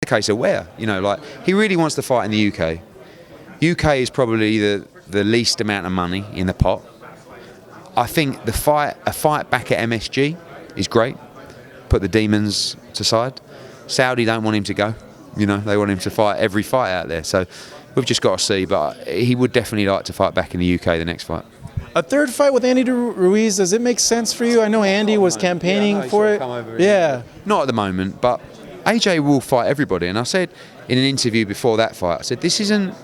a case of where, like he really wants to fight in the UK. UK is probably the least amount of money in the pot. I think a fight back at MSG is great. Put the demons to side. Saudi don't want him to go. They want him to fight every fight out there. So we've just got to see. But he would definitely like to fight back in the UK the next fight. A third fight with Andy Ruiz, does it make sense for you? I know Andy was campaigning for it. Yeah. Not at the moment, but AJ will fight everybody. And I said in an interview before that fight, I said, this isn't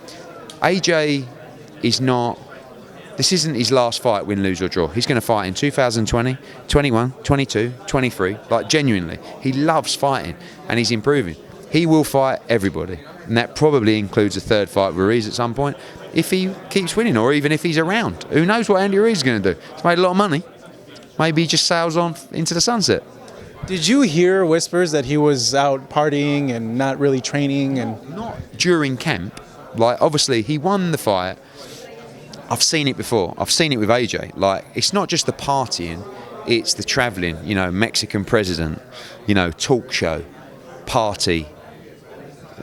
his last fight, win, lose or draw. He's going to fight in 2020, 21, 22, 23. Like, genuinely. He loves fighting and he's improving. He will fight everybody. And that probably includes a third fight with Ruiz at some point, if he keeps winning or even if he's around. Who knows what Andy Ruiz is going to do? He's made a lot of money. Maybe he just sails on into the sunset. Did you hear whispers that he was out partying and not really training? And not during camp. Like, obviously, he won the fight. I've seen it before. I've seen it with AJ. Like, it's not just the partying, it's the travelling. Mexican president, talk show, party,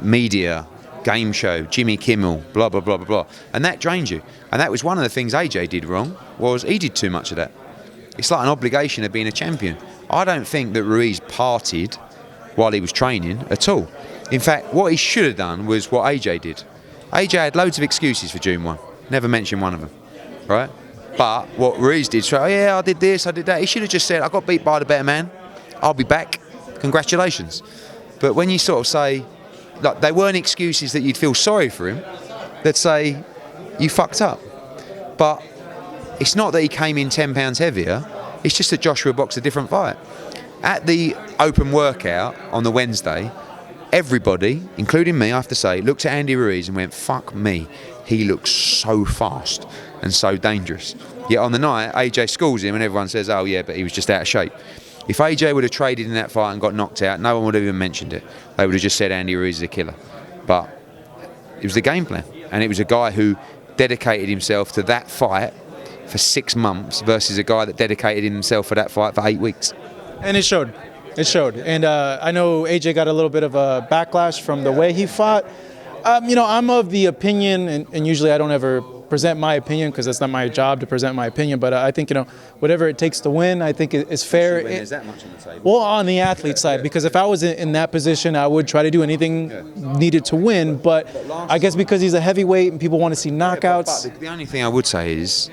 media, game show, Jimmy Kimmel, blah, blah, blah, blah, blah. And that drains you. And that was one of the things AJ did wrong, was he did too much of that. It's like an obligation of being a champion. I don't think that Ruiz partied while he was training at all. In fact, what he should have done was what AJ did. AJ had loads of excuses for June 1. Never mentioned one of them, right? But what Ruiz did, I did this, I did that. He should have just said, I got beat by the better man. I'll be back. Congratulations. But when you sort of say, like, they weren't excuses that you'd feel sorry for him, they'd say, you fucked up. But it's not that he came in 10 pounds heavier. It's just that Joshua boxed a different fight. At the open workout on the Wednesday, everybody, including me, I have to say, looked at Andy Ruiz and went, fuck me. He looks so fast and so dangerous. Yet on the night, AJ schools him and everyone says, oh yeah, but he was just out of shape. If AJ would have traded in that fight and got knocked out, no one would have even mentioned it. They would have just said Andy Ruiz is a killer. But it was the game plan. And it was a guy who dedicated himself to that fight for 6 months versus a guy that dedicated himself for that fight for 8 weeks. And it showed. It showed. And I know AJ got a little bit of a backlash from the way he fought. I'm of the opinion, and usually I don't ever present my opinion because it's not my job to present my opinion, but I think, whatever it takes to win, I think it's fair. When there's that much on the table. Well, on the athlete side, because if I was in that position, I would try to do anything needed to win, but I guess because he's a heavyweight and people want to see knockouts. But the only thing I would say is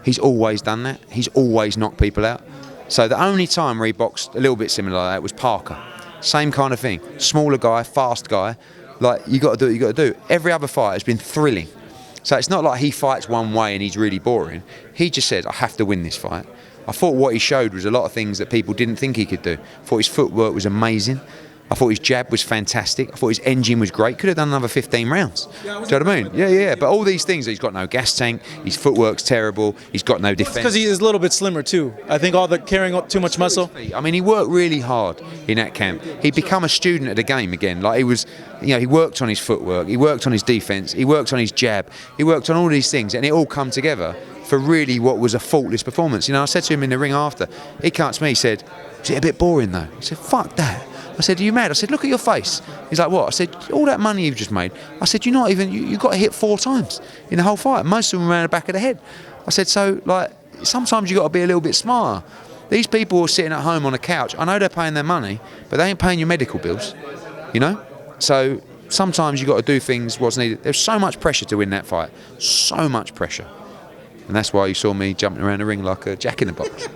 he's always done that. He's always knocked people out. So the only time where he boxed a little bit similar like that was Parker. Same kind of thing. Smaller guy, fast guy. Like, you got to do what you got to do. Every other fight has been thrilling. So it's not like he fights one way and he's really boring. He just said, I have to win this fight. I thought what he showed was a lot of things that people didn't think he could do. I thought his footwork was amazing. I thought his jab was fantastic. I thought his engine was great. Could have done another 15 rounds. Do you know what I mean? Yeah. But all these things, he's got no gas tank, his footwork's terrible, he's got no defense. Because he is a little bit slimmer too. I think all the carrying up too much muscle. I mean, he worked really hard in that camp. He'd become a student of the game again. Like, he was, he worked on his footwork, he worked on his defense, he worked on his jab, he worked on all these things, and it all come together for really what was a faultless performance. I said to him in the ring after, he came to me, he said, is it a bit boring though? He said, fuck that. I said, are you mad? I said, look at your face. He's like, what? I said, all that money you've just made. I said, you got hit 4 times in the whole fight. Most of them around the back of the head. I said, so, like, sometimes you got to be a little bit smarter. These people are sitting at home on a couch. I know they're paying their money, but they ain't paying your medical bills, So sometimes you got to do things what's needed. There's so much pressure to win that fight. So much pressure. And that's why you saw me jumping around the ring like a jack in the box.